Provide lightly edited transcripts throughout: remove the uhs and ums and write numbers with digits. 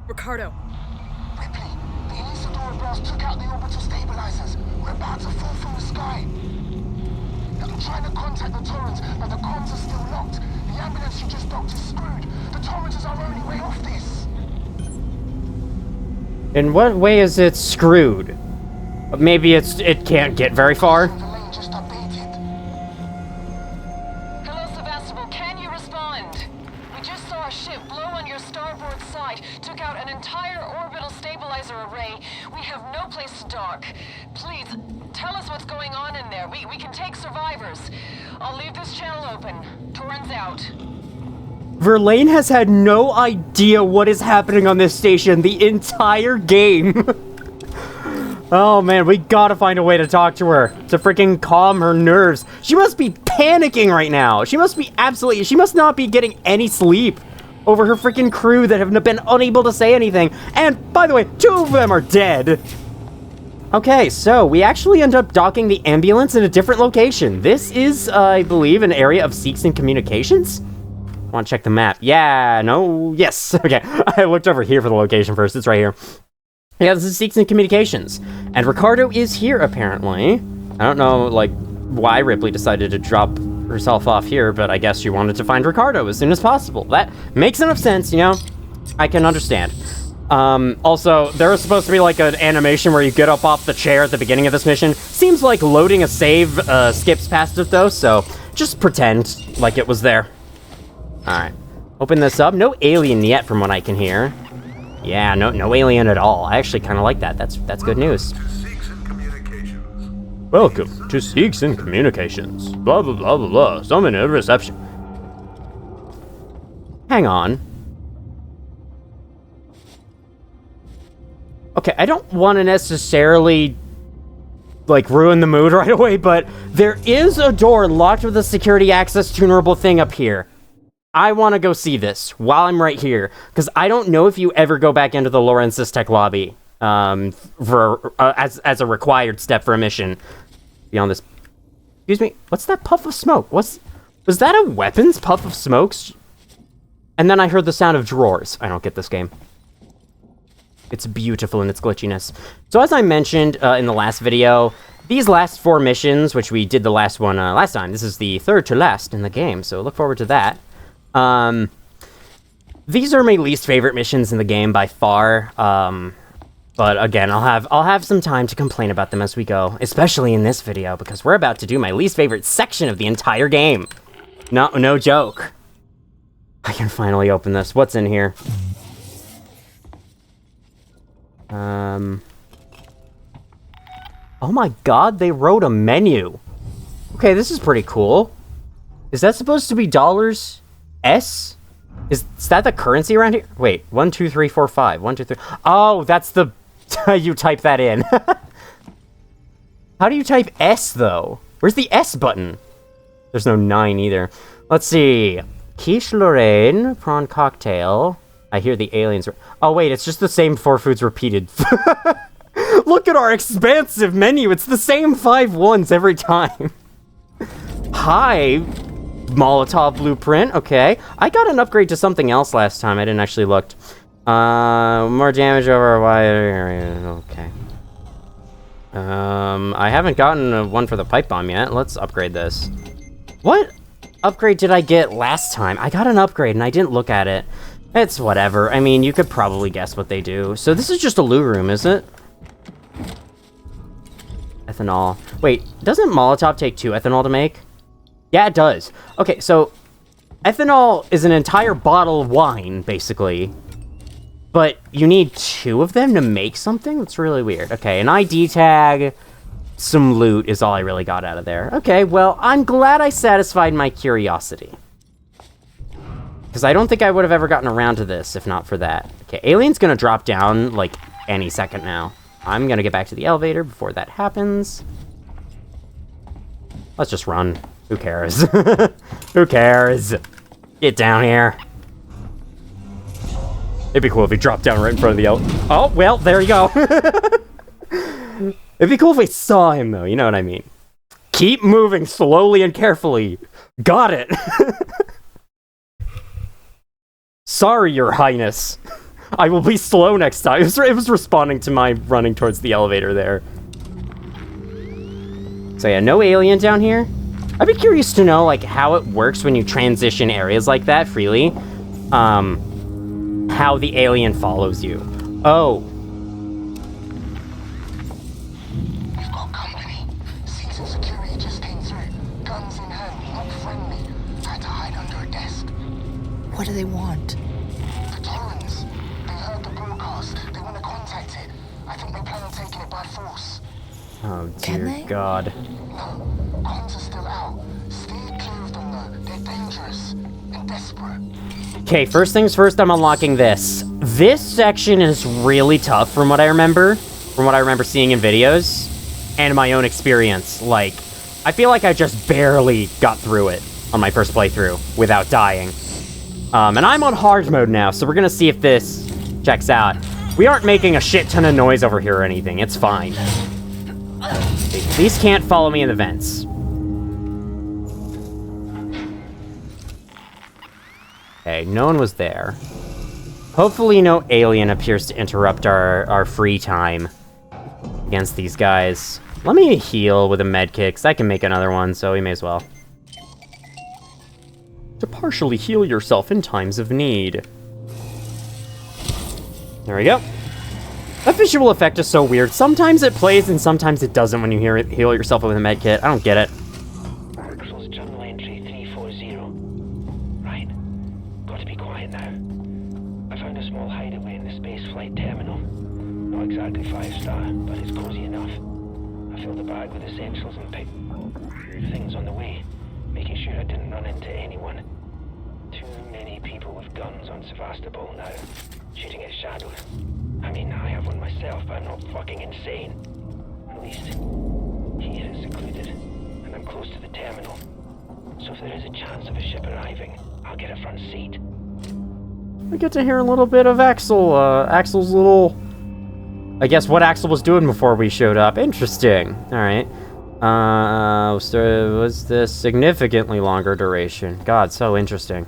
Ricardo. Ripley, the Isidore blast took out the orbital stabilizers. We're about to fall from the sky. I'm trying to contact the Torrens, but the comms are still locked. The ambulance you just docked is screwed. The Torrens is our only way off this. In what way is it screwed? Maybe it can't get very far. The lane just updated. Hello, Sevastopol. Can you respond? We just saw a ship blow on your starboard side. Took out an entire orbital stabilizer array. We have no place to dock. Please, tell us what's going on in there. We can take survivors. I'll leave this channel open. Torrens out. Verlaine has had no idea what is happening on this station the entire game. Oh man, we gotta find a way to talk to her, to freaking calm her nerves. She must be panicking right now. She must not be getting any sleep over her freaking crew that have been unable to say anything. And by the way, 2 of them are dead. Okay, so we actually end up docking the ambulance in a different location. This is, I believe, an area of Ac-comm communications. Want to check the map? Yeah, no, yes. Okay, I looked over here for the location first. It's right here. Yeah, this is Ac-comm communications. And Ricardo is here, apparently. I don't know, like, why Ripley decided to drop herself off here, but I guess she wanted to find Ricardo as soon as possible. That makes enough sense, you know? I can understand. Also, there was supposed to be, like, an animation where you get up off the chair at the beginning of this mission. Seems like loading a save skips past it, though, so just pretend like it was there. Alright. Open this up. No alien yet, from what I can hear. Yeah, no alien at all. I actually kind of like that. That's good news. Welcome to Ac-comm Communications. Blah, blah, blah, blah, blah. Summon a reception. Hang on. Okay, I don't want to necessarily, like, ruin the mood right away, but there is a door locked with a security access tunerable thing up here. I want to go see this while I'm right here, because I don't know if you ever go back into the Lorenz's Tech lobby as a required step for a mission beyond this. Excuse me, what's that puff of smoke? Was that a weapons puff of smokes? And then I heard the sound of drawers. I don't get this game. It's beautiful in its glitchiness. So as I mentioned in the last video, these last 4 missions, which we did the last one last time, this is the third to last in the game, so look forward to that. These are my least favorite missions in the game by far, but again, I'll have some time to complain about them as we go, especially in this video, because we're about to do my least favorite section of the entire game. No joke. I can finally open this. What's in here? Oh my god, they wrote a menu. Okay, this is pretty cool. Is that supposed to be dollars? S? Is that the currency around here? Wait, 1, 2, 3, 4, 5. 1, 2, 3. Oh, that's the... you type that in. How do you type S, though? Where's the S button? There's no 9 either. Let's see. Quiche Lorraine, prawn cocktail. I hear the aliens... Oh, wait, it's just the same 4 foods repeated. Look at our expansive menu. It's the same 5 ones every time. Hi, Molotov blueprint. Okay. I got an upgrade to something else last time. I didn't actually look. More damage over a wide area. Okay. I haven't gotten one for the pipe bomb yet. Let's upgrade this. What upgrade did I get last time? I got an upgrade and I didn't look at it. It's whatever. I mean, you could probably guess what they do. So this is just a loo room, is it? Ethanol. Wait, doesn't Molotov take 2 ethanol to make? Yeah, it does. Okay, so ethanol is an entire bottle of wine, basically. But you need 2 of them to make something? That's really weird. Okay, an ID tag, some loot is all I really got out of there. Okay, well, I'm glad I satisfied my curiosity. Because I don't think I would have ever gotten around to this if not for that. Okay, alien's gonna drop down, like, any second now. I'm gonna get back to the elevator before that happens. Let's just run. Who cares? Who cares? Get down here. It'd be cool if he dropped down right in front of the elevator. Oh, well, there you go. It'd be cool if we saw him, though. You know what I mean. Keep moving slowly and carefully. Got it. Sorry, Your Highness. I will be slow next time. It was responding to my running towards the elevator there. So yeah, no alien down here. I'd be curious to know, like, how it works when you transition areas like that freely. How the alien follows you. Oh. We've got company. Seasoned security just came through. Guns in hand, not friendly. Had to hide under a desk. What do they want? The Torrens. They heard the broadcast. They want to contact it. I think they plan on taking it by force. Oh, Can dear they? God. No, comms are still out. Steer clear of them though. They're dangerous and desperate. Okay, first things first, I'm unlocking this. This section is really tough from what I remember. From what I remember seeing in videos. And my own experience. Like, I feel like I just barely got through it on my first playthrough without dying. And I'm on hard mode now, so we're gonna see if this checks out. We aren't making a shit ton of noise over here or anything. It's fine. These can't follow me in the vents. Okay, no one was there. Hopefully no alien appears to interrupt our free time against these guys. Let me heal with a med kit, 'cause I can make another one, so we may as well. To partially heal yourself in times of need. There we go. That visual effect is so weird. Sometimes it plays and sometimes it doesn't when you heal yourself with a med kit. I don't get it. Axel's journal entry 340. Right. Got to be quiet now. I found a small hideaway in the spaceflight terminal. Not exactly 5-star, but it's cozy enough. I filled the bag with essentials and picked things on the way, making sure I didn't run into anyone. Too many people with guns on Sevastopol now, shooting at shadows. I mean, I have one myself, but I'm not fucking insane. At least, here is secluded, and I'm close to the terminal. So if there is a chance of a ship arriving, I'll get a front seat. We get to hear a little bit of Axel's little... I guess what Axel was doing before we showed up. Interesting. Alright. So was this significantly longer duration? God, so interesting.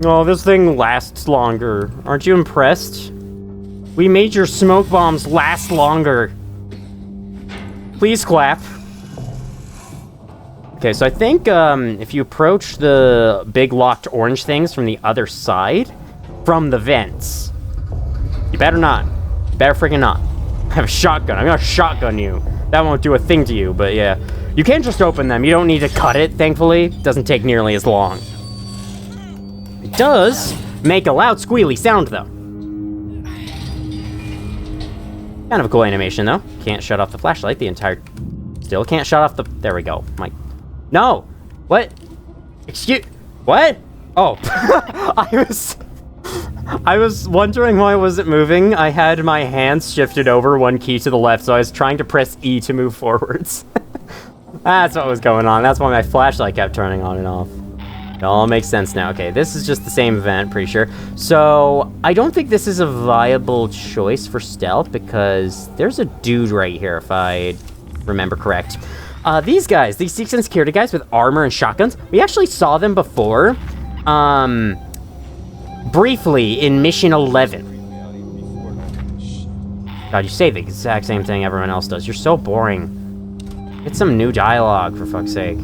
Oh, this thing lasts longer. Aren't you impressed? We made your smoke bombs last longer. Please clap. Okay, so I think if you approach the big locked orange things from the other side, from the vents, you better not. You better freaking not. I have a shotgun. I'm gonna shotgun you. That won't do a thing to you, but yeah. You can just open them. You don't need to cut it, thankfully. It doesn't take nearly as long. It does make a loud squealy sound, though. Kind of a cool animation, though. Can't shut off the flashlight the entire... Still can't shut off the... There we go. No! What? Excuse... What? Oh. I was wondering why it wasn't moving. I had my hands shifted over one key to the left, so I was trying to press E to move forwards. That's what was going on. That's why my flashlight kept turning on and off. It all makes sense now. Okay, this is just the same event, pretty sure. So, I don't think this is a viable choice for stealth, because there's a dude right here, if I remember correct. These guys, these Seeks and Security guys with armor and shotguns, we actually saw them before, briefly in Mission 11. God, you say the exact same thing everyone else does. You're so boring. Get some new dialogue, for fuck's sake.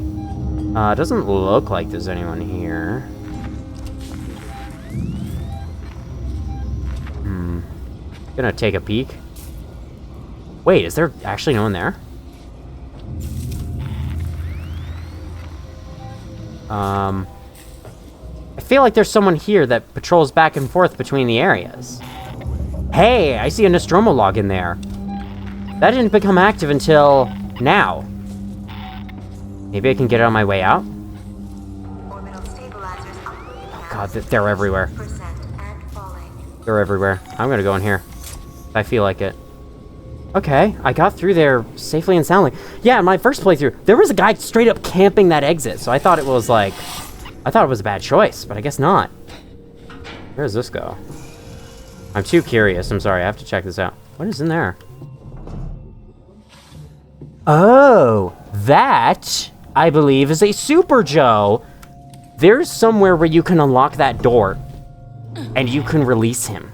Doesn't look like there's anyone here. Gonna take a peek. Wait, is there actually no one there? I feel like there's someone here that patrols back and forth between the areas. Hey, I see a Nostromo log in there. That didn't become active until now. Maybe I can get it on my way out? Oh god, they're everywhere. They're everywhere. I'm gonna go in here. I feel like it. Okay, I got through there safely and soundly. Yeah, in my first playthrough, there was a guy straight up camping that exit, so I thought it was like... I thought it was a bad choice, but I guess not. Where does this go? I'm too curious. I'm sorry, I have to check this out. What is in there? Oh, that, I believe, is a Super Joe. There's somewhere where you can unlock that door. and you can release him.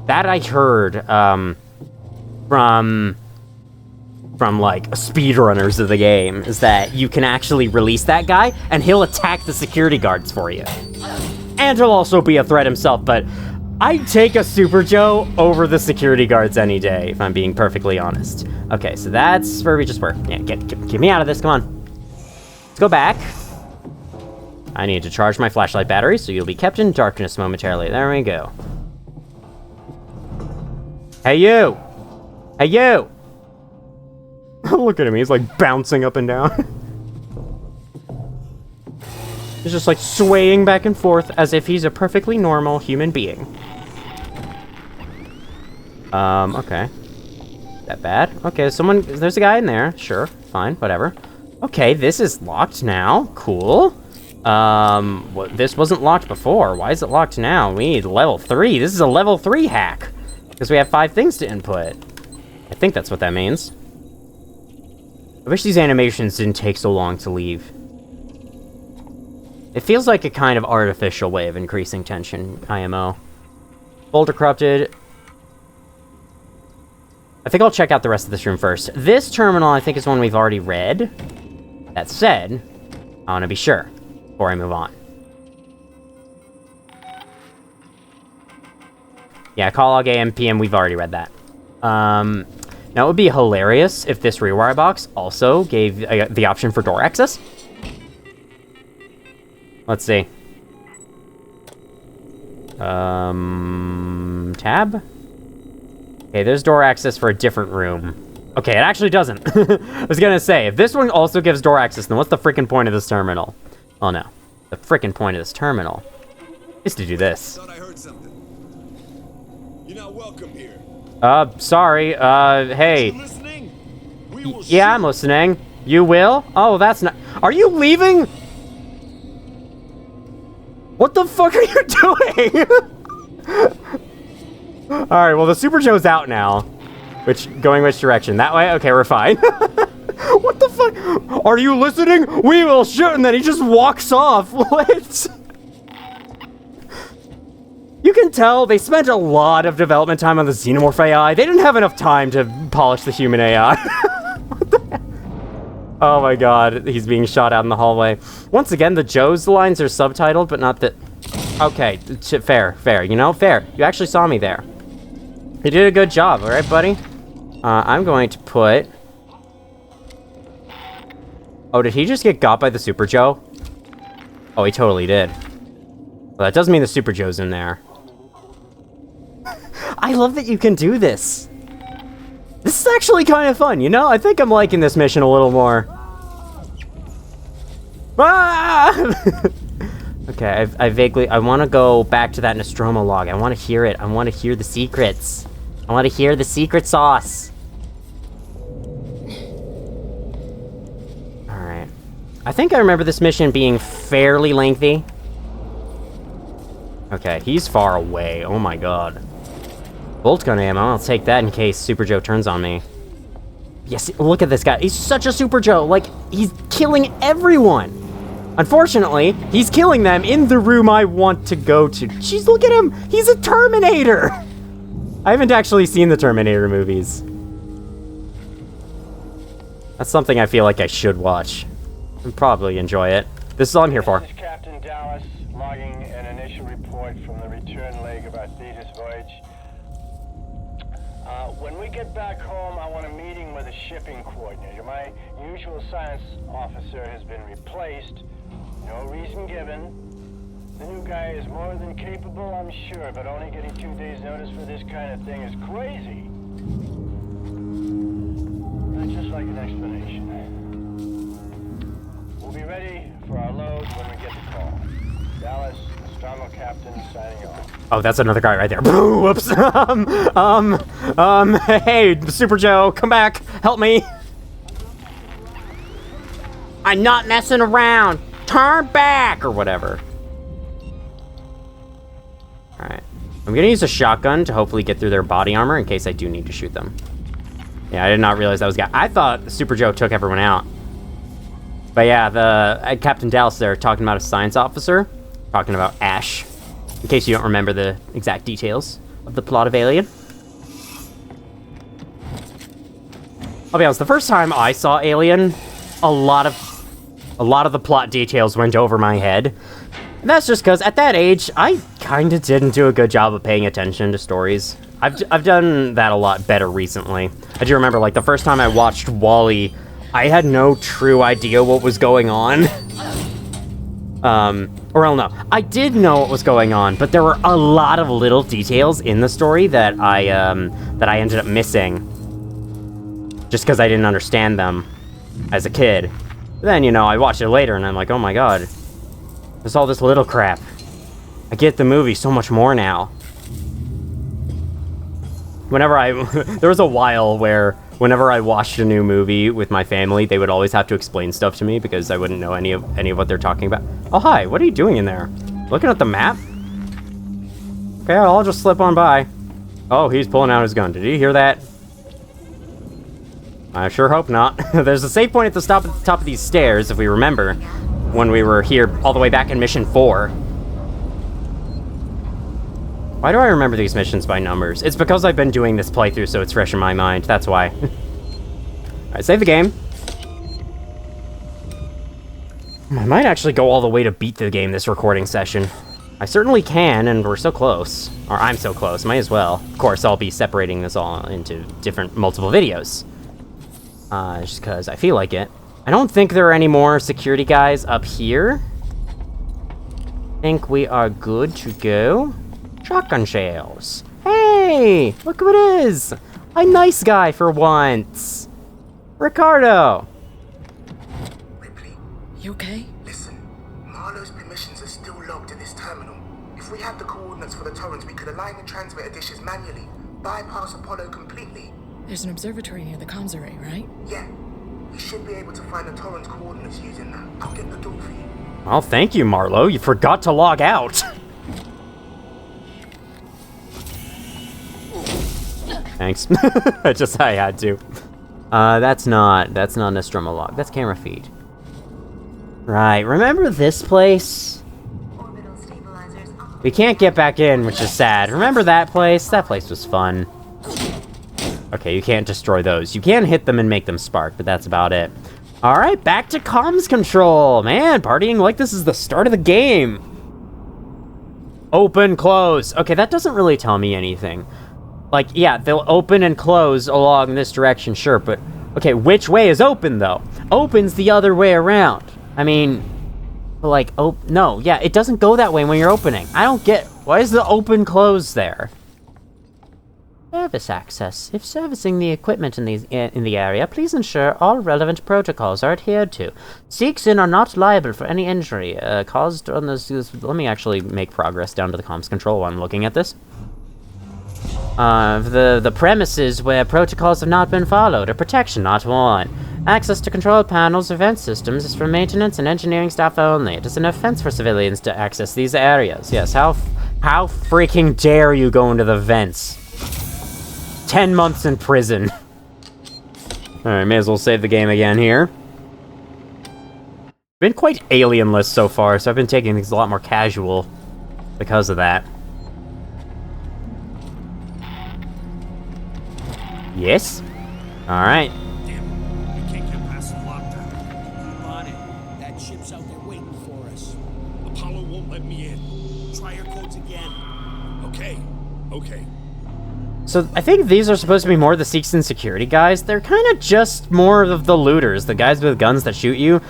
That I heard, from like speedrunners of the game, is that you can actually release that guy and he'll attack the security guards for you. And he'll also be a threat himself, but I'd take a Super Joe over the security guards any day, if I'm being perfectly honest. Okay, so that's where we just were. Yeah, get me out of this, come on. Let's go back. I need to charge my flashlight battery, so you'll be kept in darkness momentarily. There we go. Hey, you! Hey, you! Look at him, he's like bouncing up and down. He's just like swaying back and forth as if he's a perfectly normal human being. Okay. That bad? Okay, there's a guy in there. Sure, fine, whatever. Okay, this is locked now. Cool. This wasn't locked before. Why is it locked now? We need level 3. This is a level 3 hack. Because we have 5 things to input. I think that's what that means. I wish these animations didn't take so long to leave. It feels like a kind of artificial way of increasing tension, IMO. Folder corrupted. I think I'll check out the rest of this room first. This terminal, I think, is one we've already read. That said, I want to be sure before I move on. Yeah, call log AM, PM, we've already read that. Now, it would be hilarious if this rewire box also gave the option for door access. Let's see. Tab? Okay, there's door access for a different room. Okay, it actually doesn't. I was gonna say, if this one also gives door access, then what's the freaking point of this terminal? Oh no. The freaking point of this terminal is to do this. Thought I heard something. You're not welcome here. Sorry, hey. You listening? Yeah, I'm listening. You will? Oh, that's not... Are you leaving? What the fuck are you doing? Alright, well, the Super Joe's out now. Going which direction? That way? Okay, we're fine. What the fuck? Are you listening? We will shoot, and then he just walks off. What? You can tell they spent a lot of development time on the Xenomorph AI. They didn't have enough time to polish the human AI. What the heck? Oh my god, he's being shot out in the hallway. Once again, the Joe's lines are subtitled, but not the... Okay, fair, you know, fair. You actually saw me there. You did a good job, alright, buddy? I'm going to put... Oh, did he just get got by the Super Joe? Oh, he totally did. Well, that doesn't mean the Super Joe's in there. I love that you can do this. This is actually kind of fun, you know? I think I'm liking this mission a little more. Ah! Okay, I want to go back to that Nostromo log. I want to hear it. I want to hear the secrets. I want to hear the secret sauce. Alright. I think I remember this mission being fairly lengthy. Okay, he's far away. Oh my god. Bolt gun ammo. I'll take that in case Super Joe turns on me. Yes, look at this guy. He's such a Super Joe. Like, he's killing everyone. Unfortunately, he's killing them in the room I want to go to. Jeez, look at him. He's a Terminator. I haven't actually seen the Terminator movies. That's something I feel like I should watch. And probably enjoy it. This is all I'm here for. This is Captain Dallas, logging an initial report from the return leg of our Thetis voyage. When we get back home, I want a meeting with a shipping coordinator. My usual science officer has been replaced. No reason given. The new guy is more than capable, I'm sure, but only getting 2 days' notice for this kind of thing is crazy. I'd just like an explanation. We'll be ready for our load when we get the call. Dallas, Nostromo Captain, signing off. Oh, that's another guy right there. Whoops. Hey, Super Joe, come back. Help me. I'm not messing around. Turn back, or whatever. Alright. I'm gonna use a shotgun to hopefully get through their body armor in case I do need to shoot them. Yeah, I did not realize that was guy. I thought Super Joe took everyone out. But yeah, Captain Dallas there talking about a science officer. Talking about Ash. In case you don't remember the exact details of the plot of Alien. I'll be honest, the first time I saw Alien, a lot of the plot details went over my head. And that's just because at that age, I kinda didn't do a good job of paying attention to stories. I've done that a lot better recently. I do remember, like, the first time I watched WALL-E, I had no true idea what was going on. Or no, I did know what was going on, but there were a lot of little details in the story that I ended up missing. Just because I didn't understand them as a kid. Then, you know, I watched it later and I'm like, oh my god. There's all this little crap. I get the movie so much more now. There was a while where whenever I watched a new movie with my family, they would always have to explain stuff to me because I wouldn't know any of what they're talking about. Oh, hi, what are you doing in there? Looking at the map? Okay, I'll just slip on by. Oh, he's pulling out his gun. Did you hear that? I sure hope not. There's a save point at the top of these stairs, if we remember, when we were here all the way back in Mission 4. Why do I remember these missions by numbers? It's because I've been doing this playthrough, so it's fresh in my mind. That's why. Alright, save the game. I might actually go all the way to beat the game this recording session. I certainly can, and we're so close. Or I'm so close, might as well. Of course, I'll be separating this all into different, multiple videos. Just because I feel like it. I don't think there are any more security guys up here. I think we are good to go. Shotgun shells. Hey, look who it is. A nice guy for once. Ricardo. Ripley, You okay? listen. Marlowe's permissions are still logged at this terminal. If we had the coordinates for the torrents, we could align the transmitter dishes manually, bypass Apollo completely. There's an observatory near the comms array, right? Yeah, we should be able to find the torrent coordinates using that. I'll get the door for you. Well, thank you, Marlo. You forgot to log out. Thanks. I had to. That's not Nostromo log. That's camera feed. Right, remember this place? We can't get back in, which is sad. Remember that place? That place was fun. Okay, you can't destroy those. You can hit them and make them spark, but that's about it. Alright, back to comms control. Man, partying like this is the start of the game. Open, close. Okay, that doesn't really tell me anything. Like, yeah, they'll open and close along this direction, sure, but... Okay, which way is open, though? Open's the other way around. I mean... Like, no, yeah, it doesn't go that way when you're opening. I don't get... Why is the open close there? Service access. If servicing the equipment in the area, please ensure all relevant protocols are adhered to. Seeks in are not liable for any injury caused on this... Let me actually make progress down to the comms control while I'm looking at this. The premises where protocols have not been followed, or protection not worn. Access to control panels or vent systems is for maintenance and engineering staff only. It is an offense for civilians to access these areas. Yes, how freaking dare you go into the vents? 10 months in prison. Alright, may as well save the game again here. Been quite alien-less so far, so I've been taking things a lot more casual because of that. Yes? Alright. Damn, we can't get past the lockdown. Keep on it. That ship's out there waiting for us. Apollo won't let me in. Try your codes again. Okay. So, I think these are supposed to be more the Seeks and security guys. They're kind of just more of the looters, the guys with guns that shoot you.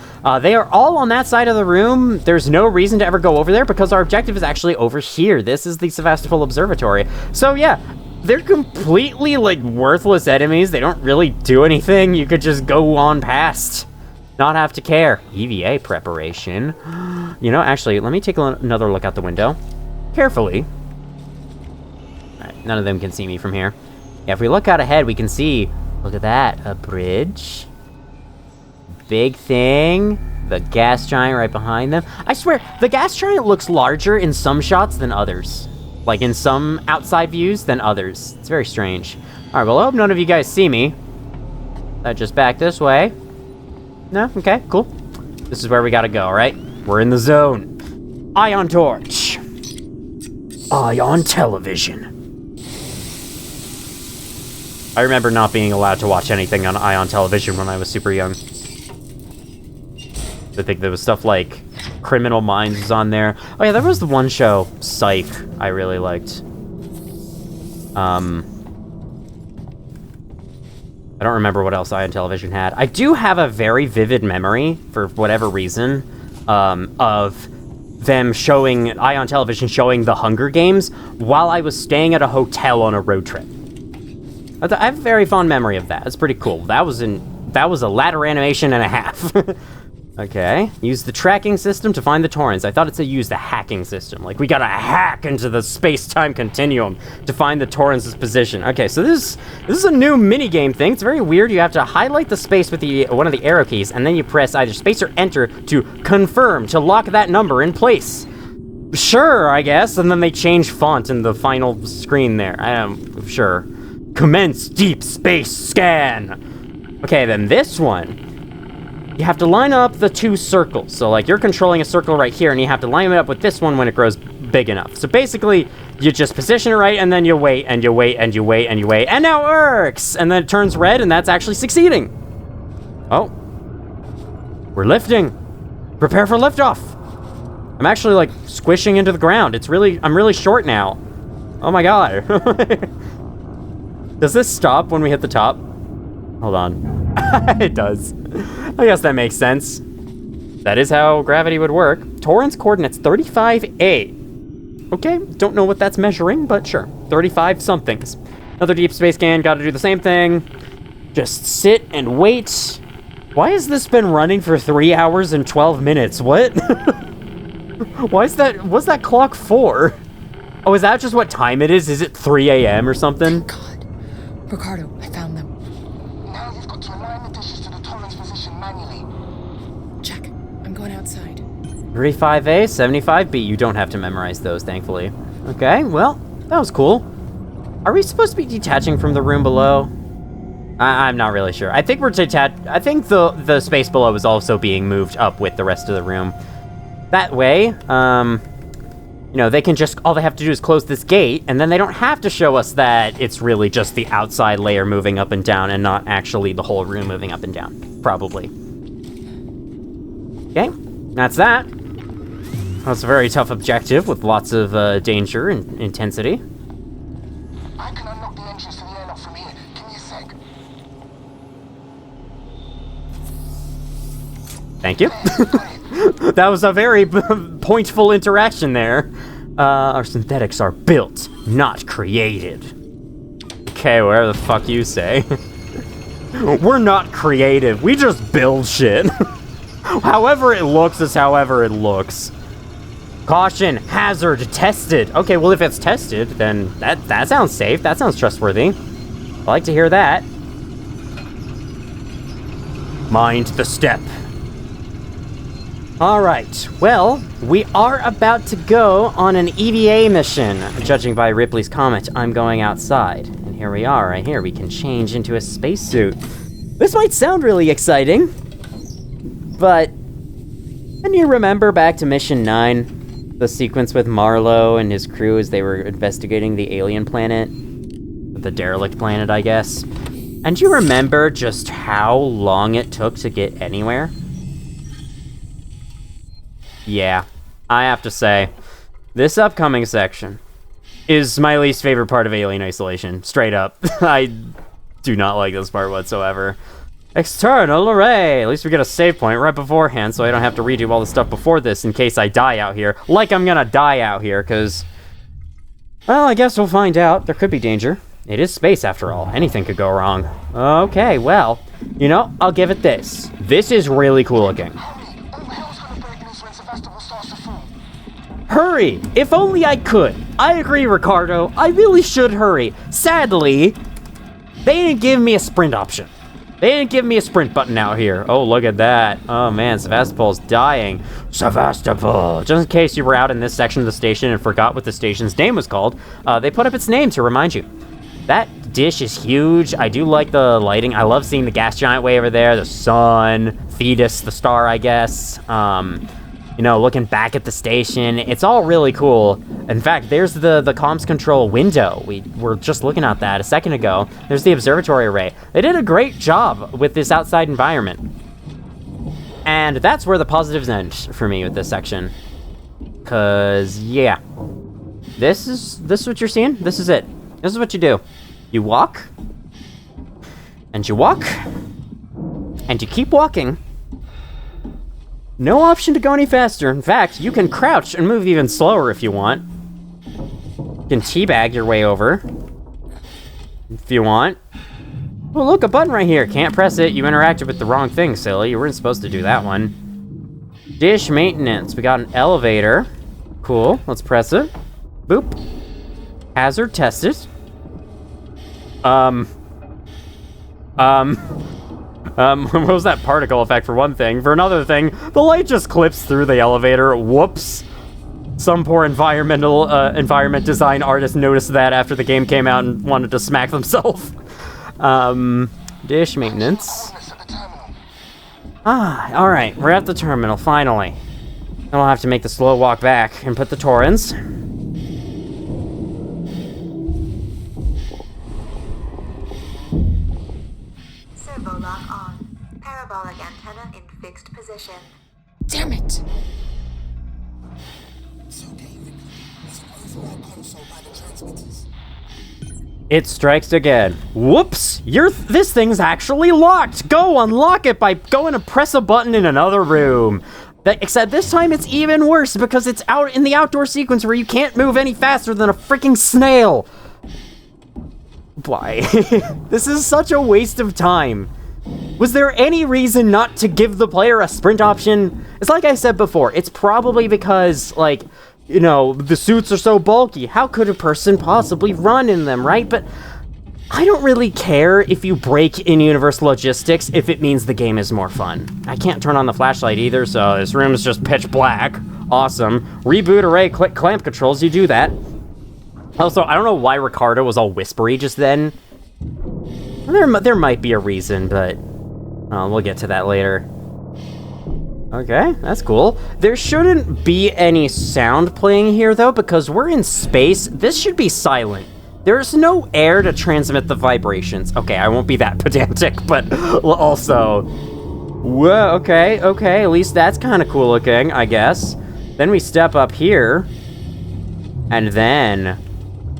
They are all on that side of the room. There's no reason to ever go over there because our objective is actually over here. This is the Sevastopol Observatory. So, yeah. They're completely, like, worthless enemies. They don't really do anything. You could just go on past. Not have to care. EVA preparation. You know, actually, let me take another look out the window. Carefully. Alright, none of them can see me from here. Yeah, if we look out ahead, we can see... Look at that. A bridge. Big thing. The gas giant right behind them. I swear, the gas giant looks larger in some shots than others. Like, in some outside views than others. It's very strange. Alright, well, I hope none of you guys see me. Just back this way. No? Okay, cool. This is where we gotta go, right? We're in the zone. Ion torch. Ion television. I remember not being allowed to watch anything on Ion television when I was super young. I think there was stuff like Criminal Minds was on there. Oh yeah, there was the one show, Psych, I really liked. I don't remember what else Ion television had. I do have a very vivid memory, for whatever reason, of them showing, Ion television showing the Hunger Games while I was staying at a hotel on a road trip. I have a very fond memory of that. It's pretty cool. That was a ladder animation and a half. Okay. Use the tracking system to find the torrents. I thought it said use the hacking system. Like, we gotta hack into the space-time continuum to find the torrents' position. Okay, so this is a new mini-game thing. It's very weird. You have to highlight the space with one of the arrow keys, and then you press either space or enter to confirm, to lock that number in place. Sure, I guess. And then they change font in the final screen there. Sure. Commence deep space scan. Okay, then this one. You have to line up the two circles. So, like, you're controlling a circle right here, and you have to line it up with this one when it grows big enough. So, basically, you just position it right, and then you wait, and you wait, and you wait, and you wait, and now it works! And then it turns red, and that's actually succeeding. Oh. We're lifting. Prepare for liftoff. I'm actually, like, squishing into the ground. I'm really short now. Oh my god. Does this stop when we hit the top? Hold on. It does. I guess that makes sense. That is how gravity would work. Torrance coordinates 35A. Okay, don't know what that's measuring, but sure. 35 somethings. Another deep space scan, gotta do the same thing. Just sit and wait. Why has this been running for 3 hours and 12 minutes? What? What's that clock for? Oh, is that just what time it is? Is it 3 a.m. or something? God. Ricardo, I found them. Now you've got to align the dishes to the torrent's position manually. Check. I'm going outside. 35A, 75B. You don't have to memorize those, thankfully. Okay, well, that was cool. Are we supposed to be detaching from the room below? I'm not really sure. I think we're detached. I think the space below is also being moved up with the rest of the room. That way, you know, they can just, all they have to do is close this gate, and then they don't have to show us that it's really just the outside layer moving up and down and not actually the whole room moving up and down. Probably. Okay, that's that. That's a very tough objective with lots of danger and intensity. I can unlock the entrance to the airlock from here. Give me a sec. Thank you. That was a very pointful interaction there. Our synthetics are built, not created. Okay, whatever the fuck you say. We're not creative. We just build shit. However it looks is however it looks. Caution, hazard, tested. Okay, well if it's tested, then that sounds safe. That sounds trustworthy. I like to hear that. Mind the step. Alright, well, we are about to go on an EVA mission. Judging by Ripley's comment, I'm going outside. And here we are, right here. We can change into a spacesuit. This might sound really exciting, but can you remember back to Mission 9? The sequence with Marlowe and his crew as they were investigating the alien planet? The derelict planet, I guess. And do you remember just how long it took to get anywhere? Yeah, I have to say, this upcoming section is my least favorite part of Alien Isolation. Straight up. I do not like this part whatsoever. External array! At least we get a save point right beforehand, so I don't have to redo all the stuff before this in case I die out here. Like I'm gonna die out here, because... well, I guess we'll find out. There could be danger. It is space, after all. Anything could go wrong. Okay, well, you know, I'll give it this. This is really cool looking. Hurry! If only I could. I agree, Ricardo. I really should hurry. Sadly, they didn't give me a sprint option. They didn't give me a sprint button out here. Oh, look at that. Oh, man, Sevastopol's dying. Sevastopol. Just in case you were out in this section of the station and forgot what the station's name was called, they put up its name to remind you. That dish is huge. I do like the lighting. I love seeing the gas giant way over there, the sun, Thetis, the star, I guess. you know, looking back at the station. It's all really cool. In fact, there's the comms control window. We were just looking at that a second ago. There's the observatory array. They did a great job with this outside environment. And that's where the positives end for me with this section. Cause, yeah. This is what you're seeing? This is it. This is what you do. You walk. And you walk. And you keep walking. No option to go any faster. In fact, you can crouch and move even slower if you want. You can teabag your way over. If you want. Well, look, a button right here. Can't press it. You interacted with the wrong thing, silly. You weren't supposed to do that one. Dish maintenance. We got an elevator. Cool. Let's press it. Boop. Hazard tested. What was that particle effect for one thing? For another thing, the light just clips through the elevator. Whoops. Some poor environment design artist noticed that after the game came out and wanted to smack themselves. Dish maintenance. Alright, we're at the terminal, finally. Then we'll have to make the slow walk back and put the Torrens. Servo lock on. Parabolic antenna in fixed position. Damn it! It's okay, Rick. There's an override console by the transmitters. It strikes again. Whoops! This thing's actually locked! Go unlock it by going to press a button in another room. Except this time it's even worse because it's out in the outdoor sequence where you can't move any faster than a freaking snail. Why? This is such a waste of time. Was there any reason not to give the player a sprint option? It's like I said before, it's probably because, like, you know, the suits are so bulky. How could a person possibly run in them, right? But I don't really care if you break in-universe logistics if it means the game is more fun. I can't turn on the flashlight either, so this room is just pitch black. Awesome. Reboot array clamp controls, you do that. Also, I don't know why Ricardo was all whispery just then. There might be a reason, but we'll get to that later. Okay, that's cool. There shouldn't be any sound playing here, though, because we're in space. This should be silent. There's no air to transmit the vibrations. Okay, I won't be that pedantic, but also... Whoa, okay, at least that's kind of cool looking, I guess. Then we step up here. And then...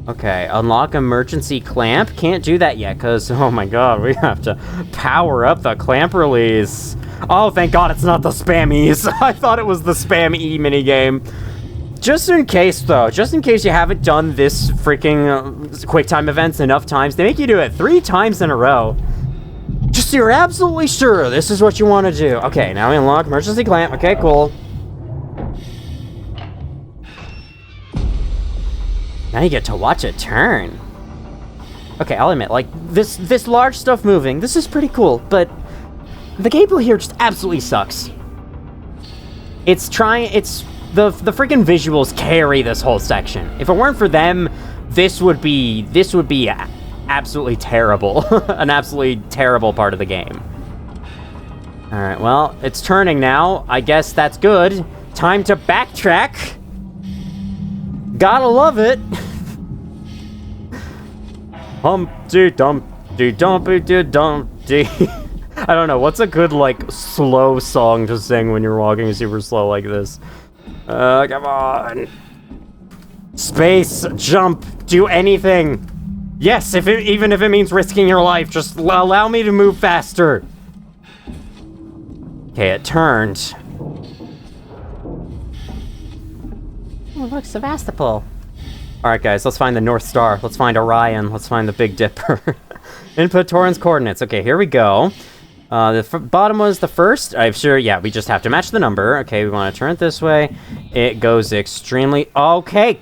Okay, unlock emergency clamp. Can't do that yet, because, oh my god, we have to power up the clamp release. Oh, thank god it's not the spammies. I thought it was the spam E minigame. Just in case, though, just in case you haven't done this freaking QuickTime events enough times, they make you do it 3 times in a row. Just so you're absolutely sure this is what you want to do. Okay, now we unlock emergency clamp. Okay, cool. Now you get to watch it turn. Okay, I'll admit, like, this large stuff moving, this is pretty cool, but the gameplay here just absolutely sucks. The freaking visuals carry this whole section. If it weren't for them, this would be absolutely terrible. An absolutely terrible part of the game. Alright, well, it's turning now. I guess that's good. Time to backtrack. Gotta love it. Humpty Dumpty Dumpty Dumpty. I don't know, what's a good, like, slow song to sing when you're walking super slow like this? Come on. Space, jump, do anything. Yes, even if it means risking your life, just allow me to move faster. Okay, it turned. Oh, look, Sevastopol. Alright, guys, let's find the North Star. Let's find Orion. Let's find the Big Dipper. Input Torrens coordinates. Okay, here we go. The bottom was the first. I'm sure, yeah, we just have to match the number. Okay, we want to turn it this way. It goes extremely... Okay,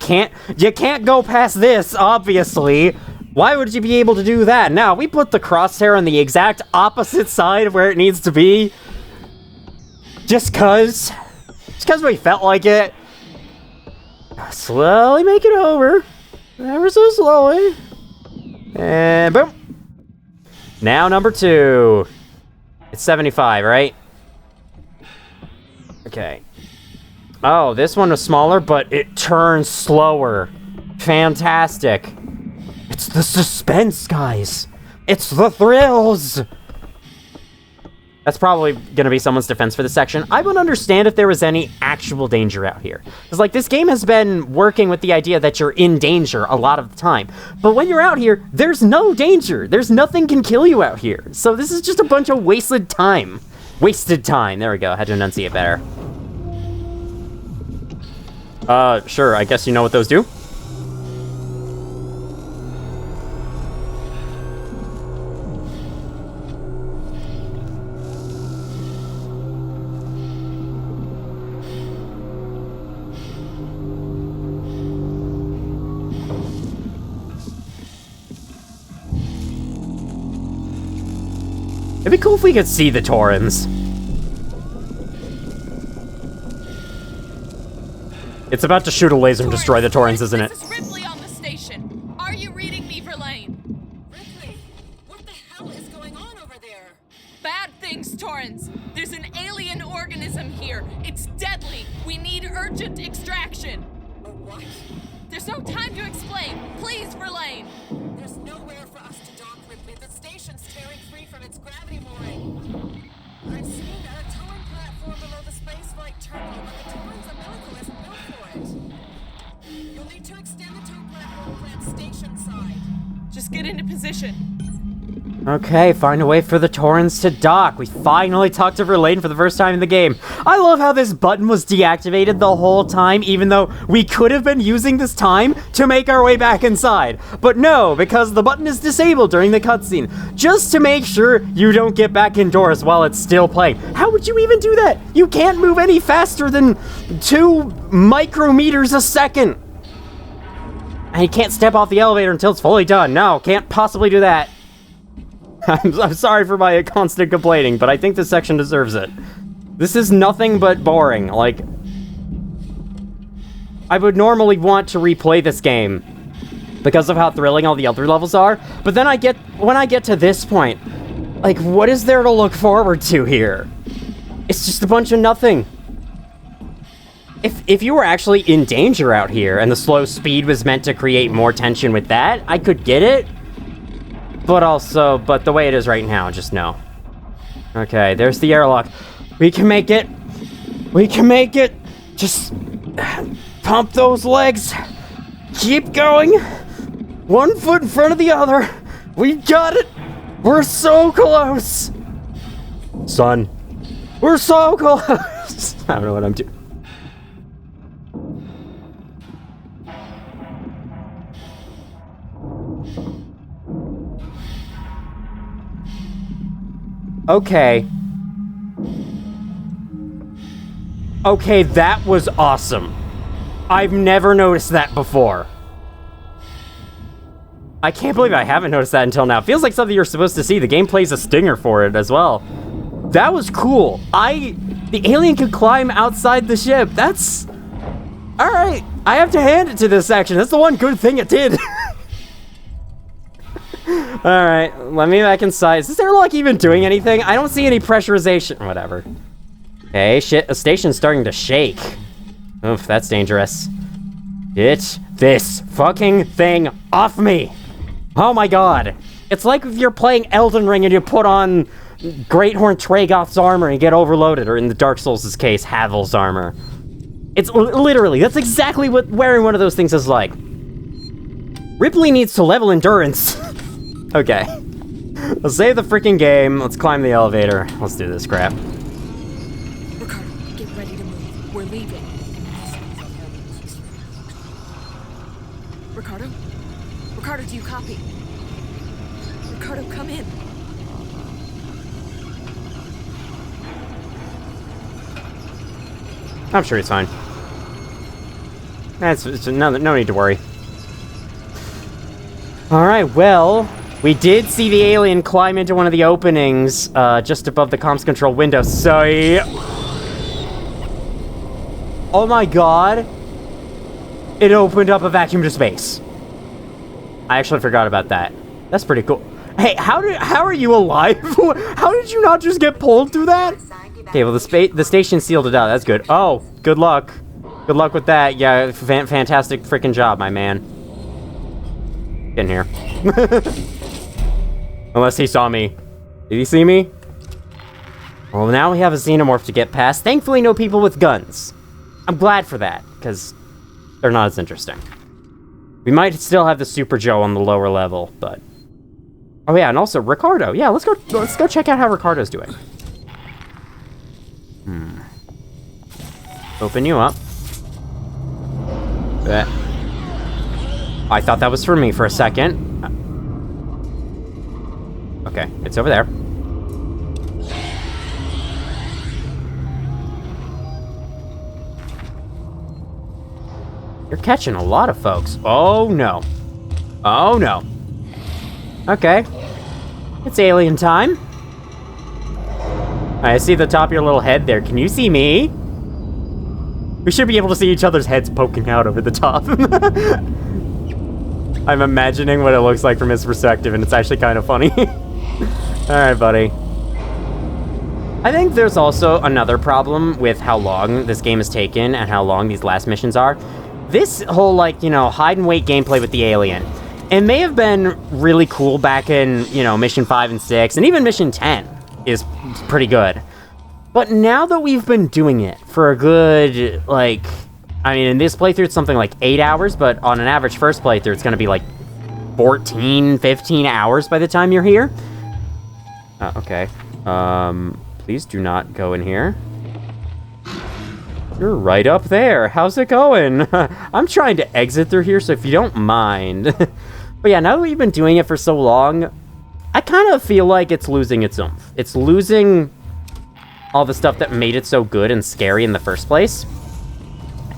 you can't go past this, obviously. Why would you be able to do that? Now, we put the crosshair on the exact opposite side of where it needs to be. Just cause we felt like it. Slowly make it over. Ever so slowly. And boom. Now number 2. It's 75, right? Okay. Oh, this one was smaller, but it turns slower. Fantastic. It's the suspense, guys. It's the thrills. That's probably gonna be someone's defense for this section. I would understand if there was any actual danger out here. Because, like, this game has been working with the idea that you're in danger a lot of the time. But when you're out here, there's no danger. There's nothing can kill you out here. So this is just a bunch of wasted time. Wasted time. There we go. I had to enunciate better. Sure. I guess you know what those do? It'd be cool if we could see the Torrens. It's about to shoot a laser and destroy the Torrens, isn't it? This is Ripley on the station. Are you reading me, Verlaine? Ripley, what the hell is going on over there? Bad things, Torrens. There's an alien organism here. It's deadly. We need urgent extraction. A what? There's no time to explain. Please, Verlaine. There's nowhere for us to dock, Ripley. The station's tearing free from its gravity mooring. I've seen a towing platform below the spaceflight terminal, but the Torrens umbilical isn't built for it. You'll need to extend the tow platform clamp station side. Just get into position. Okay, find a way for the Torrens to dock. We finally talked to Verlaine for the first time in the game. I love how this button was deactivated the whole time, even though we could have been using this time to make our way back inside. But no, because the button is disabled during the cutscene, just to make sure you don't get back indoors while it's still playing. How would you even do that? You can't move any faster than 2 micrometers a second. And you can't step off the elevator until it's fully done. No, can't possibly do that. I'm sorry for my constant complaining, but I think this section deserves it. This is nothing but boring. Like, I would normally want to replay this game because of how thrilling all the other levels are, but then when I get to this point, like, what is there to look forward to here? It's just a bunch of nothing. If you were actually in danger out here and the slow speed was meant to create more tension with that, I could get it. But the way it is right now, just no. Okay, there's the airlock. We can make it. We can make it. Just pump those legs. Keep going. 1 foot in front of the other. We've got it. We're so close. Son, we're so close. I don't know what I'm doing. Okay. Okay, that was awesome. I've never noticed that before. I can't believe I haven't noticed that until now. Feels like something you're supposed to see. The game plays a stinger for it as well. That was cool. The alien could climb outside the ship. That's... Alright, I have to hand it to this section. That's the one good thing it did. Alright, let me back inside. Is this airlock even doing anything? I don't see any pressurization. Whatever. Okay, shit, the station's starting to shake. Oof, that's dangerous. Get this fucking thing off me! Oh my god. It's like if you're playing Elden Ring and you put on Greathorn Tragoth's armor and get overloaded, or in the Dark Souls' case, Havel's armor. It's literally, that's exactly what wearing one of those things is like. Ripley needs to level endurance. Okay. Let's save the freaking game. Let's climb the elevator. Let's do this crap. Ricardo, get ready to move. We're leaving. Ricardo? Ricardo, do you copy? Ricardo, come in. I'm sure he's fine. It's no need to worry. Alright, well, we did see the alien climb into one of the openings just above the comms control window, so... Oh my god. It opened up a vacuum to space. I actually forgot about that. That's pretty cool. Hey, how are you alive? How did you not just get pulled through that? Okay, well, the station sealed it out. That's good. Oh, good luck. Good luck with that. Yeah, fantastic freaking job, my man. Get in here. Unless he saw me. Did he see me? Well, now we have a xenomorph to get past. Thankfully, no people with guns. I'm glad for that, because they're not as interesting. We might still have the Super Joe on the lower level, but... Oh yeah, and also Ricardo. Yeah, let's go check out how Ricardo's doing. Open you up. I thought that was for me for a second. Okay, it's over there. You're catching a lot of folks. Oh no. Oh no. Okay. It's alien time. I see the top of your little head there. Can you see me? We should be able to see each other's heads poking out over the top. I'm imagining what it looks like from his perspective, and it's actually kind of funny. Alright, buddy. I think there's also another problem with how long this game has taken and how long these last missions are. This whole, like, you know, hide and wait gameplay with the alien, it may have been really cool back in, you know, Mission 5 and 6, and even Mission 10 is pretty good. But now that we've been doing it for a good, like, I mean, in this playthrough, it's something like 8 hours, but on an average first playthrough, it's going to be like 14, 15 hours by the time you're here. Okay. Please do not go in here. You're right up there. How's it going? I'm trying to exit through here, so if you don't mind. But yeah, now that we've been doing it for so long, I kind of feel like it's losing its oomph. It's losing all the stuff that made it so good and scary in the first place.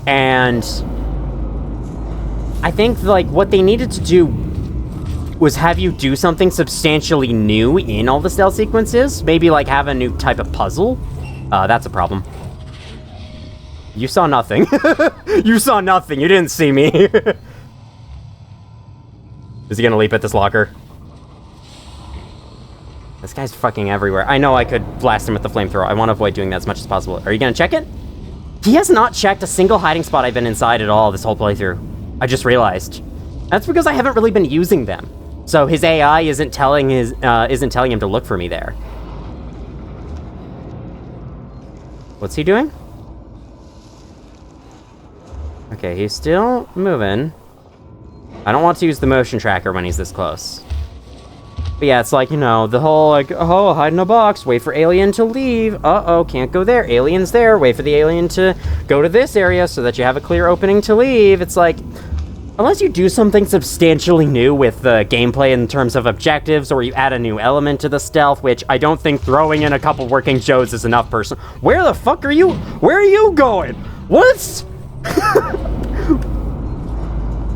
And I think, like, what they needed to do was have you do something substantially new in all the stealth sequences. Maybe, like, have a new type of puzzle. That's a problem. You saw nothing. You saw nothing. You didn't see me. Is he gonna leap at this locker? This guy's fucking everywhere. I know I could blast him with the flamethrower. I want to avoid doing that as much as possible. Are you gonna check it? He has not checked a single hiding spot I've been inside at all this whole playthrough. I just realized. That's because I haven't really been using them. So his AI isn't telling him to look for me there. What's he doing? Okay, he's still moving. I don't want to use the motion tracker when he's this close. But yeah, it's like, you know, the whole, like, oh, hide in a box, wait for alien to leave. Uh-oh, can't go there. Alien's there. Wait for the alien to go to this area so that you have a clear opening to leave. It's like, unless you do something substantially new with the gameplay in terms of objectives, or you add a new element to the stealth, which I don't think throwing in a couple working Joes is enough person. Where the fuck are you? Where are you going? What?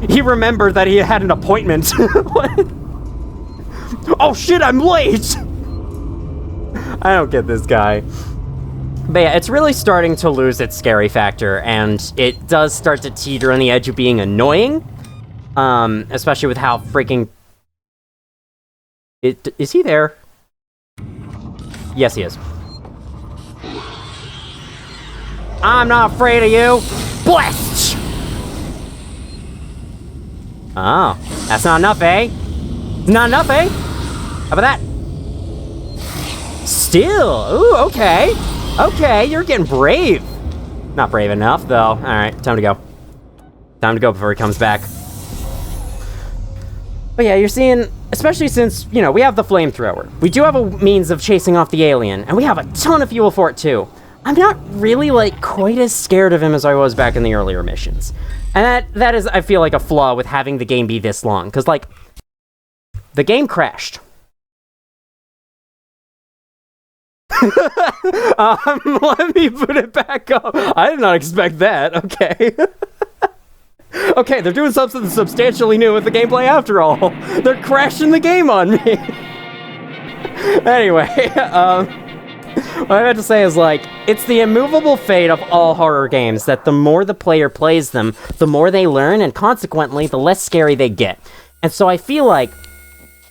He remembered that he had an appointment. What? Oh shit, I'm late! I don't get this guy. But yeah, it's really starting to lose its scary factor, and it does start to teeter on the edge of being annoying. Especially with how freaking... Is he there? Yes, he is. I'm not afraid of you! Blast! Oh, that's not enough, eh? Not enough, eh? How about that? Still, ooh, okay. Okay, you're getting brave. Not brave enough, though. Alright, time to go. Time to go before he comes back. But yeah, you're seeing, especially since, you know, we have the flamethrower. We do have a means of chasing off the alien, and we have a ton of fuel for it, too. I'm not really, like, quite as scared of him as I was back in the earlier missions. And that is, I feel like, a flaw with having the game be this long. Because, like, the game crashed. Let me put it back up. I did not expect that. Okay. Okay, they're doing something substantially new with the gameplay after all. They're crashing the game on me. Anyway, what I meant to say is, like, it's the immovable fate of all horror games that the more the player plays them, the more they learn, and consequently, the less scary they get. And so I feel like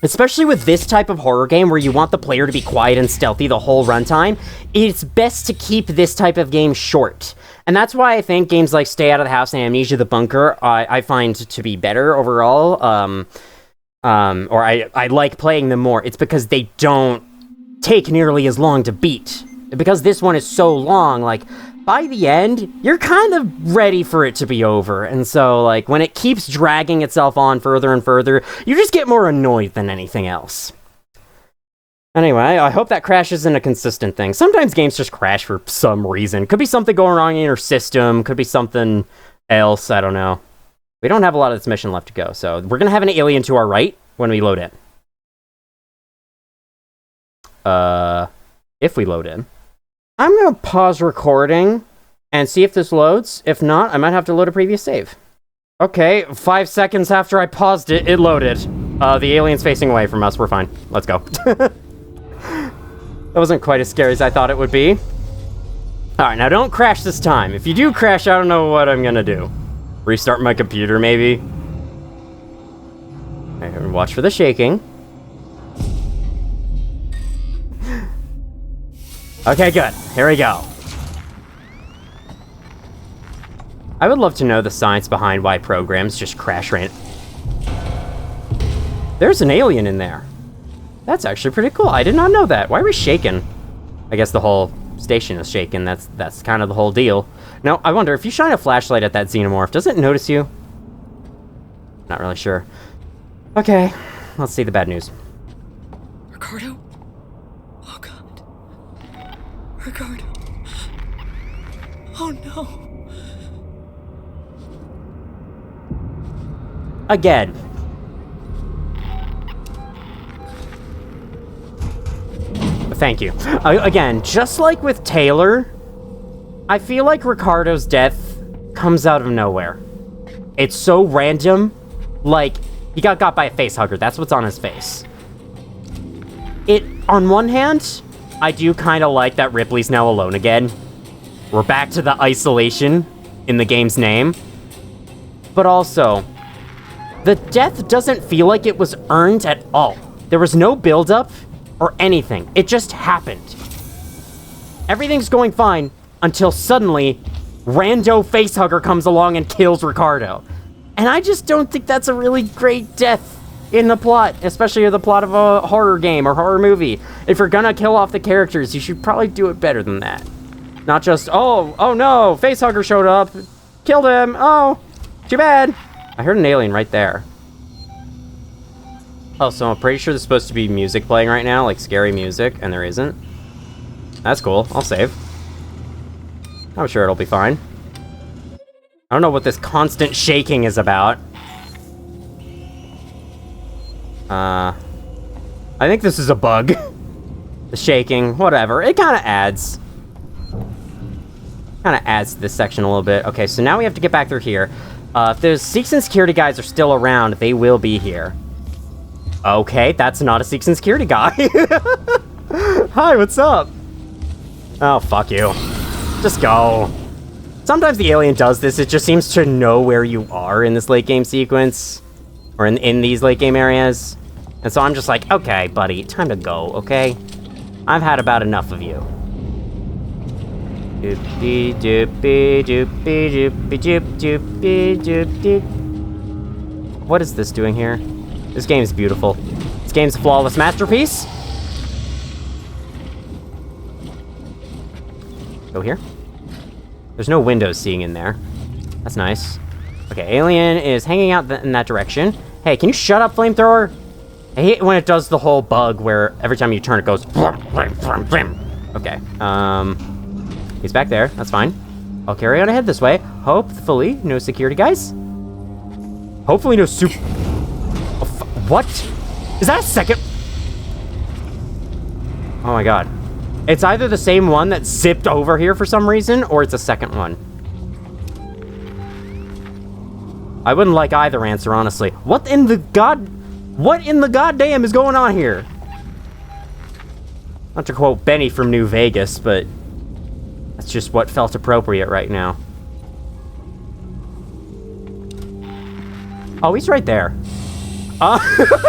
especially with this type of horror game where you want the player to be quiet and stealthy the whole runtime, it's best to keep this type of game short. And that's why I think games like Stay Out of the House and Amnesia the Bunker, I find to be better overall, or I like playing them more. It's because they don't take nearly as long to beat. Because this one is so long, like, by the end, you're kind of ready for it to be over. And so, like, when it keeps dragging itself on further and further, you just get more annoyed than anything else. Anyway, I hope that crash isn't a consistent thing. Sometimes games just crash for some reason. Could be something going wrong in your system, could be something else, I don't know. We don't have a lot of this mission left to go, so we're gonna have an alien to our right when we load in. If we load in. I'm gonna pause recording and see if this loads. If not, I might have to load a previous save. Okay, 5 seconds after I paused it, it loaded. The alien's facing away from us, we're fine. Let's go. That wasn't quite as scary as I thought it would be. Alright, now don't crash this time. If you do crash, I don't know what I'm gonna do. Restart my computer, maybe? Okay, watch for the shaking. Okay, good. Here we go. I would love to know the science behind why programs just crash There's an alien in there. That's actually pretty cool. I did not know that. Why are we shaking? I guess the whole station is shaking. That's kind of the whole deal. Now, I wonder, if you shine a flashlight at that xenomorph, does it notice you? Not really sure. Okay, let's see the bad news. Ricardo? Oh, God. Ricardo. Oh, no. Again. Thank you. Again, just like with Taylor, I feel like Ricardo's death comes out of nowhere. It's so random, like, he got by a facehugger, that's what's on his face. On one hand, I do kind of like that Ripley's now alone again. We're back to the isolation in the game's name. But also, the death doesn't feel like it was earned at all. There was no build-up or anything. It just happened. Everything's going fine until suddenly, rando facehugger comes along and kills Ricardo. And I just don't think that's a really great death in the plot, especially the plot of a horror game or horror movie. If you're gonna kill off the characters, you should probably do it better than that. Not just, oh no, facehugger showed up, killed him, oh, too bad. I heard an alien right there. Oh, so I'm pretty sure there's supposed to be music playing right now, like scary music, and there isn't. That's cool, I'll save. I'm sure it'll be fine. I don't know what this constant shaking is about. I think this is a bug. The shaking, whatever. It kind of adds. Kind of adds to this section a little bit. Okay, so now we have to get back through here. If those Seeks and Security guys are still around, they will be here. Okay, that's not a Seeks and Security guy. Hi, what's up? Oh, fuck you. Just go. Sometimes the alien does this. It just seems to know where you are in this late game sequence. Or in these late game areas. And so I'm just like, okay, buddy, time to go, okay? I've had about enough of you. Doopy doopy doopy doopy doop doopy doop doop. What is this doing here? This game is beautiful. This game's a flawless masterpiece. Go here. There's no windows seeing in there. That's nice. Okay, alien is hanging out in that direction. Hey, can you shut up, flamethrower? I hate when it does the whole bug where every time you turn it goes... Okay, he's back there, that's fine. I'll carry on ahead this way. Hopefully, no security guys. Hopefully no soup... Oh, what? Is that a second? Oh my god. It's either the same one that zipped over here for some reason, or it's a second one. I wouldn't like either answer, honestly. What in the goddamn is going on here? Not to quote Benny from New Vegas, but that's just what felt appropriate right now. Oh, he's right there.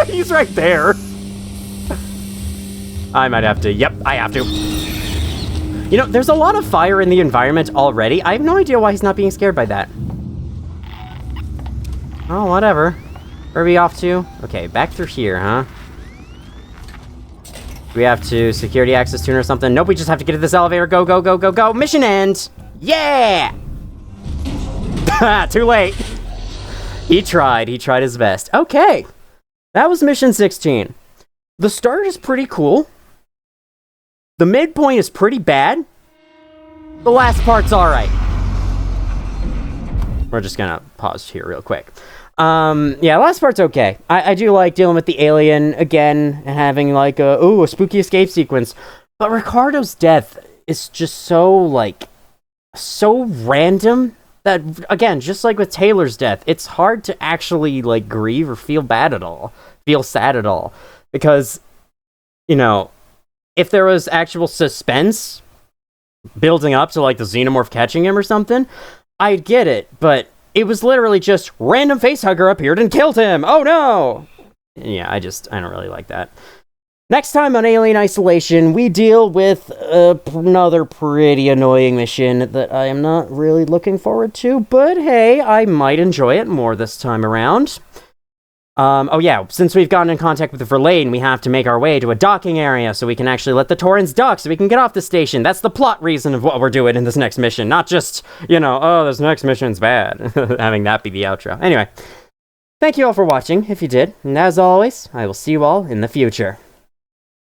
He's right there. I might have to. Yep, I have to. You know, there's a lot of fire in the environment already. I have no idea why he's not being scared by that. Oh, whatever. Where are we off to? Okay, back through here, huh? We have to security access tune or something. Nope, we just have to get to this elevator. Go, go, go, go, go. Mission ends. Yeah! Too late. He tried his best. Okay. That was mission 16. The start is pretty cool. The midpoint is pretty bad. The last part's alright. We're just gonna pause here real quick. Yeah, last part's okay. I do like dealing with the alien again and having like a spooky escape sequence. But Ricardo's death is just so random that, again, just like with Taylor's death, it's hard to actually like grieve or feel sad at all. Because, you know, if there was actual suspense building up to like the xenomorph catching him or something, I'd get it, but it was literally just random facehugger appeared and killed him. Oh no! Yeah, I don't really like that. Next time on Alien Isolation, we deal with another pretty annoying mission that I am not really looking forward to, but hey, I might enjoy it more this time around. Oh yeah, since we've gotten in contact with the Verlaine, we have to make our way to a docking area so we can actually let the Torrens dock so we can get off the station. That's the plot reason of what we're doing in this next mission, not just, you know, oh, this next mission's bad, having that be the outro. Anyway, thank you all for watching, if you did, and as always, I will see you all in the future.